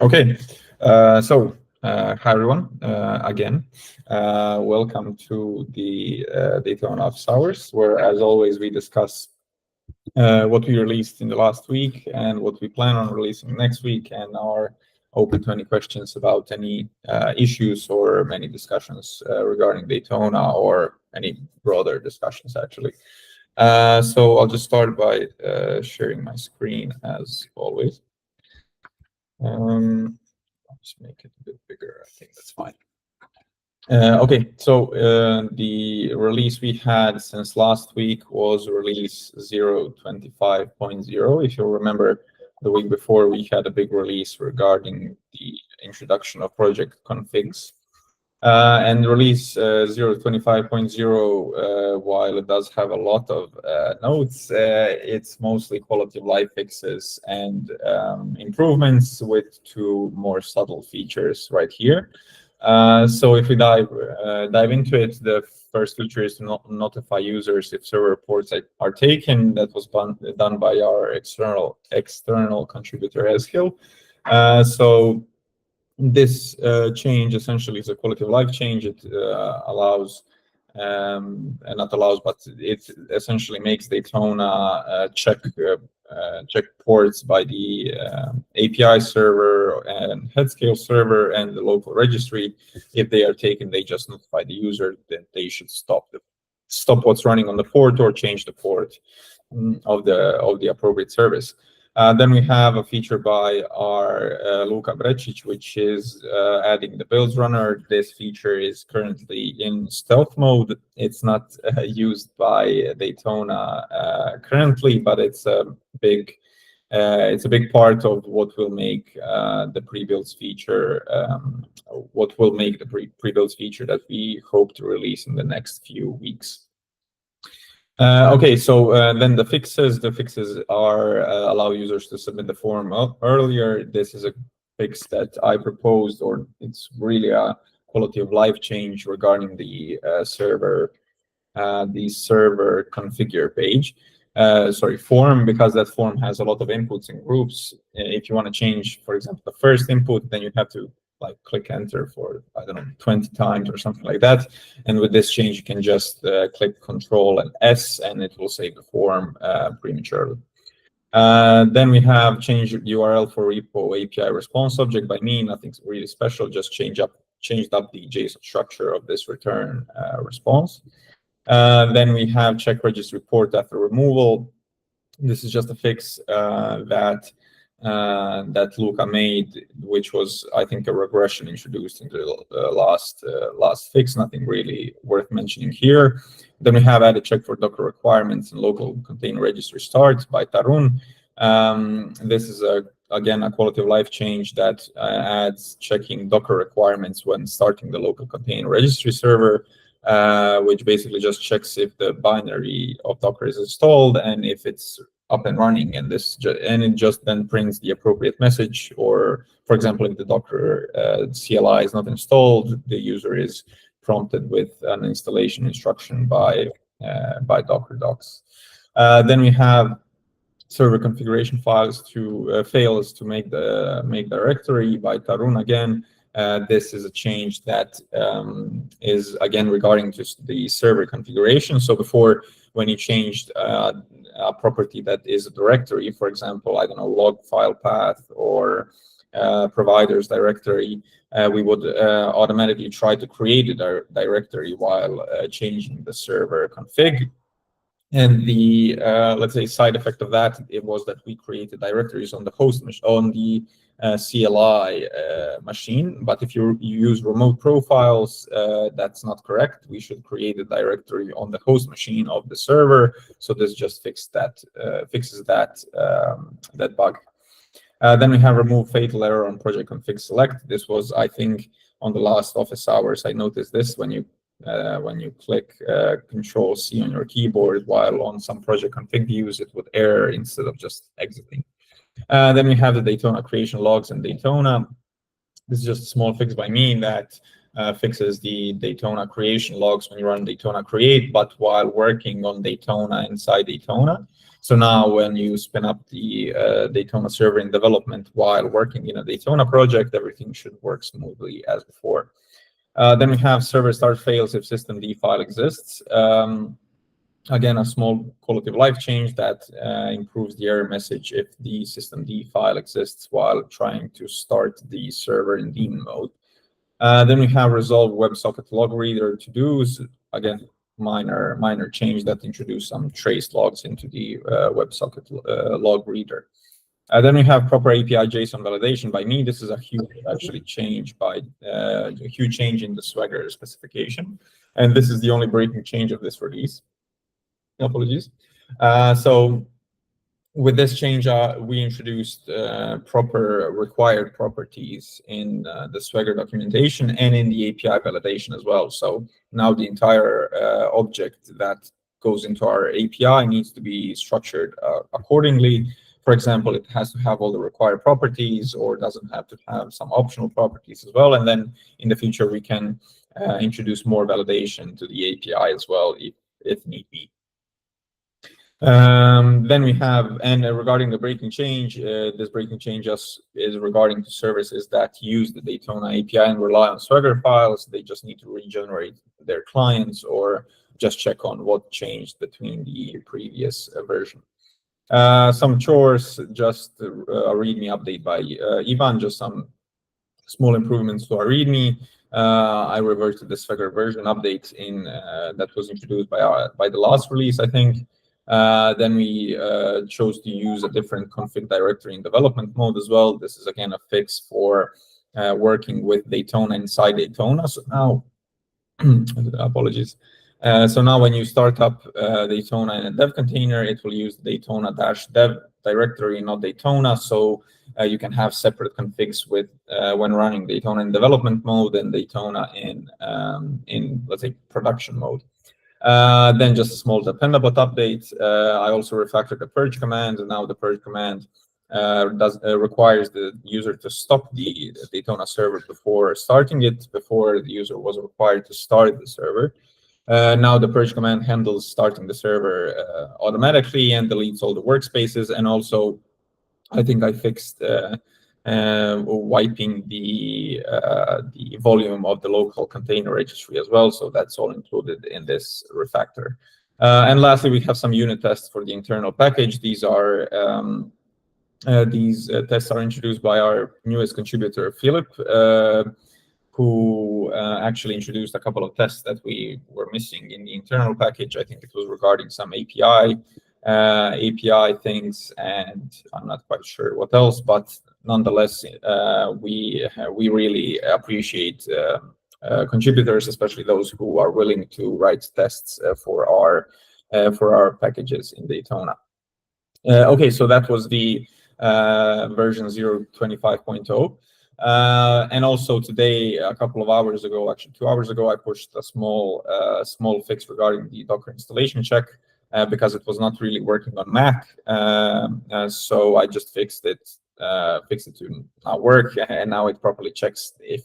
Okay, hi everyone again. Welcome to the Daytona office hours, where, as always, we discuss what we released in the last week and what we plan on releasing next week, and are open to any questions about any issues or many discussions regarding Daytona or any broader discussions, actually. So I'll just start by sharing my screen as always. I'll just make it a bit bigger. I think that's fine. Okay, so the release we had since last week was release 0.25.0. If you'll remember, the week before we had a big release regarding the introduction of project configs. And release 0.25.0, while it does have a lot of notes, it's mostly quality of life fixes and improvements with two more subtle features right here. So if we dive into it, the first feature is to notify users if server reports are taken. That was done by our external contributor Eskill. So this change essentially is a quality of life change. It allows, and not allows, but it essentially makes Daytona check ports by the API server and headscale server and the local registry. If they are taken, they just notify the user that they should stop what's running on the port or change the port of the appropriate service. Then we have a feature by our Luka Brecic, which is adding the builds runner. This feature is currently in stealth mode. It's not used by Daytona currently, but it's a big part of what will make the pre-builds feature, pre-builds feature that we hope to release in the next few weeks. Okay, so then the fixes are allow users to submit the form earlier. This is a fix that I proposed, or it's really a quality of life change regarding the server configure page. Form, because that form has a lot of inputs and groups. If you want to change, for example, the first input, then you have to click enter for, I don't know, 20 times or something like that. And with this change, you can just click Ctrl+S and it will save the form prematurely. Then we have changed URL for repo API response object by me. Nothing really special, just changed up the JSON structure of this return response. Then we have check registry port after removal. This is just a fix that Luka made, which was, I think, a regression introduced into the last fix. Nothing really worth mentioning here. Then we have added check for Docker requirements and local container registry start by Tarun. This is again a quality of life change that adds checking Docker requirements when starting the local container registry server, which basically just checks if the binary of Docker is installed and if it's up and running, and it just then brings the appropriate message. Or, for example, if the Docker CLI is not installed, the user is prompted with an installation instruction by Docker docs. Then we have server configuration fails to make directory by Tarun again. This is a change that is again regarding just the server configuration. So before, when you changed a property that is a directory, for example, I don't know, log file path or providers directory, we would automatically try to create a directory while changing the server config. And the let's say side effect of that, it was that we created directories on the host on the CLI machine. But if you use remote profiles, that's not correct. We should create a directory on the host machine of the server. So this just fixes that bug. Then we have remove fatal error on project config select. This was, I think, on the last office hours. I noticed this when you click Ctrl+C on your keyboard while on some project config views, it would error instead of just exiting. Then we have the Daytona Creation Logs and Daytona. This is just a small fix by me that fixes the Daytona Creation Logs when you run Daytona Create, but while working on Daytona inside Daytona. So now when you spin up the Daytona server in development while working in a Daytona project, everything should work smoothly as before. Then we have server start fails if systemd file exists. Again, a small quality of life change that improves the error message if the systemd file exists while trying to start the server in daemon mode. Then we have resolve WebSocket log reader to-dos. Again, minor change that introduced some trace logs into the WebSocket log reader. Then we have proper API JSON validation by me. This is a huge change by a huge change in the Swagger specification, and this is the only breaking change of this release. Apologies. So with this change, we introduced proper required properties in the Swagger documentation and in the API validation as well. So now the entire object that goes into our API needs to be structured accordingly. For example, it has to have all the required properties, or doesn't have to have some optional properties as well. And then in the future, we can introduce more validation to the API as well, if need be. Then we have, and regarding the breaking change, this breaking change is regarding to services that use the Daytona API and rely on Swagger files. They just need to regenerate their clients or just check on what changed between the previous version. Some chores, just a README update by Ivan, just some small improvements to our README. I reverted the Swagger version update that was introduced by the last release, I think. Then we chose to use a different config directory in development mode as well. This is again a fix for working with Daytona inside Daytona. So now, apologies. So now when you start up Daytona in a dev container, it will use Daytona-dev directory, not Daytona. So you can have separate configs with when running Daytona in development mode and Daytona in let's say production mode. Then just a small dependabot update. I also refactored the purge command, and now the purge command requires the user to stop the Daytona server before starting it. Before, the user was required to start the server. Now the purge command handles starting the server automatically and deletes all the workspaces. And also, I think I fixed wiping the volume of the local container registry as well. So that's all included in this refactor. And lastly, we have some unit tests for the internal package. These are tests are introduced by our newest contributor, Philip, who actually introduced a couple of tests that we were missing in the internal package. I think it was regarding some API things, and I'm not quite sure what else, but nonetheless, we really appreciate contributors, especially those who are willing to write tests for our packages in Daytona. Okay, so that was the version 0.25.0. And also today, a couple of hours ago, actually 2 hours ago, I pushed a small fix regarding the Docker installation check because it was not really working on Mac. So I just fixed it to not work, and now it properly checks if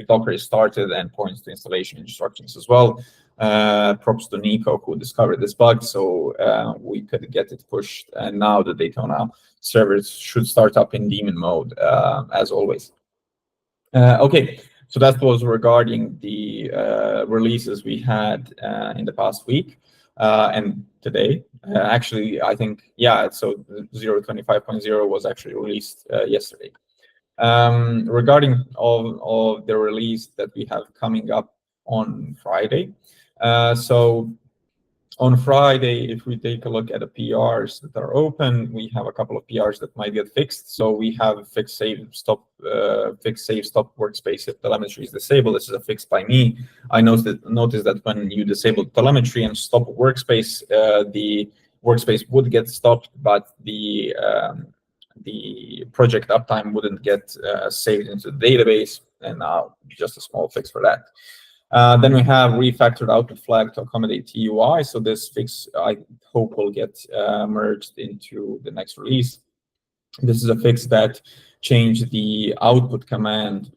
Docker is started and points to installation instructions as well. Props to Nico who discovered this bug, so we could get it pushed, and now the Daytona servers should start up in daemon mode as always. Okay, so that was regarding the releases we had in the past week and today. Actually, I think, yeah, so 0.25.0 was actually released yesterday. Regarding all the release that we have coming up on Friday. So on Friday, if we take a look at the PRs that are open, we have a couple of PRs that might get fixed. So we have fix save stop workspace if telemetry is disabled. This is a fix by me. I noticed that when you disable telemetry and stop workspace, the workspace would get stopped, but the project uptime wouldn't get saved into the database. And now just a small fix for that. Then we have refactored output flag to accommodate TUI. So this fix, I hope, will get merged into the next release. This is a fix that changed the output command,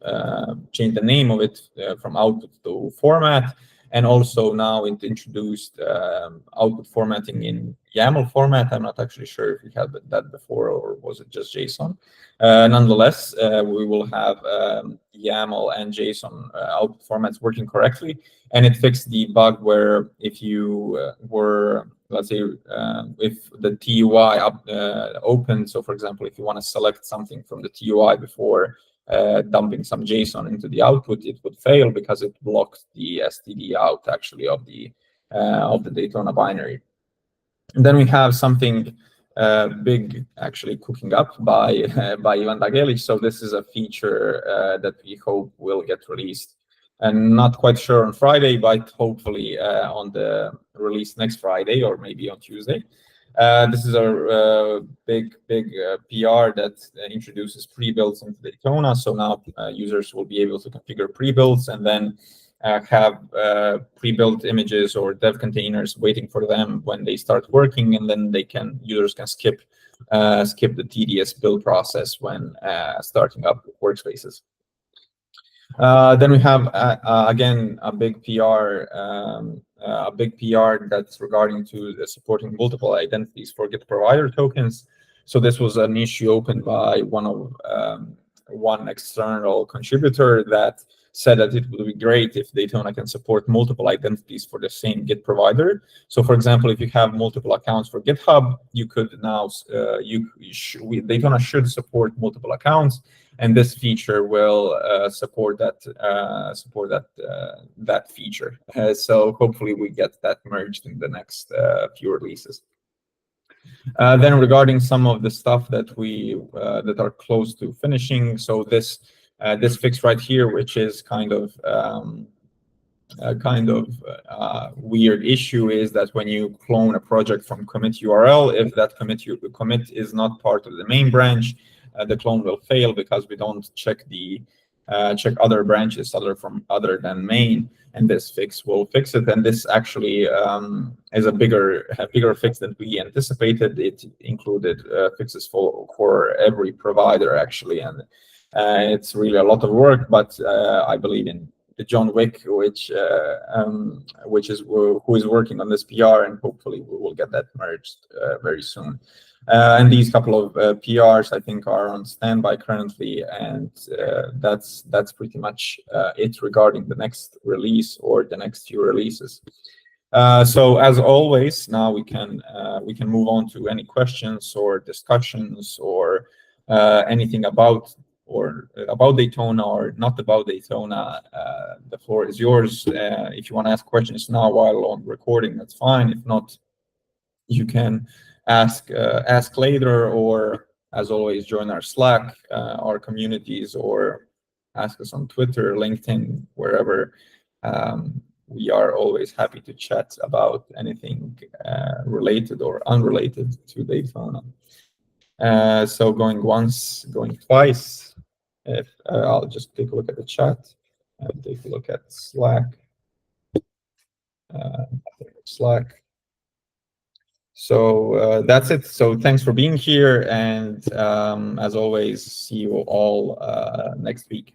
changed the name of it from output to format, and also now it introduced output formatting in YAML format. I'm not actually sure if we had that before or was it just JSON. Nonetheless, we will have YAML and JSON output formats working correctly, and it fixed the bug where if you were, let's say, if the TUI open, so for example, if you want to select something from the TUI before dumping some JSON into the output, it would fail because it blocked the STD out actually of the Daytona binary. And then we have something big actually cooking up by Ivan Dagelic. So this is a feature that we hope will get released, and not quite sure on Friday, but hopefully on the release next Friday or maybe on Tuesday. This is a big PR that introduces pre-builds into Daytona. So now users will be able to configure pre-builds and then have pre-built images or dev containers waiting for them when they start working, and then users can skip the tedious build process when starting up workspaces. Then we have again a big PR that's regarding to the supporting multiple identities for Git provider tokens. So this was an issue opened by one external contributor that said that it would be great if Daytona can support multiple identities for the same Git provider. So, for example, if you have multiple accounts for GitHub, you could now Daytona should support multiple accounts, and this feature will support that feature. So hopefully we get that merged in the next few releases. Then regarding some of the stuff that that are close to finishing, so this fix right here, which is kind of weird issue, is that when you clone a project from commit URL, if that commit is not part of the main branch, the clone will fail because we don't check other branches other than main, and this fix will fix it. And this actually is a bigger fix than we anticipated. It included fixes for every provider actually, and it's really a lot of work. But I believe in John Wick, who is working on this PR, and hopefully we will get that merged very soon. And these couple of PRs, I think, are on standby currently, and that's pretty much it regarding the next release or the next few releases. So as always, now we can move on to any questions or discussions or anything about Daytona or not about Daytona. The floor is yours. If you want to ask questions now while on recording, that's fine. If not, you can ask later, or as always, join our Slack, our communities, or ask us on Twitter, LinkedIn, wherever. We are always happy to chat about anything related or unrelated to Daytona. So going once, going twice. If I'll just take a look at the chat and take a look at Slack. So that's it. So thanks for being here, and as always, see you all next week.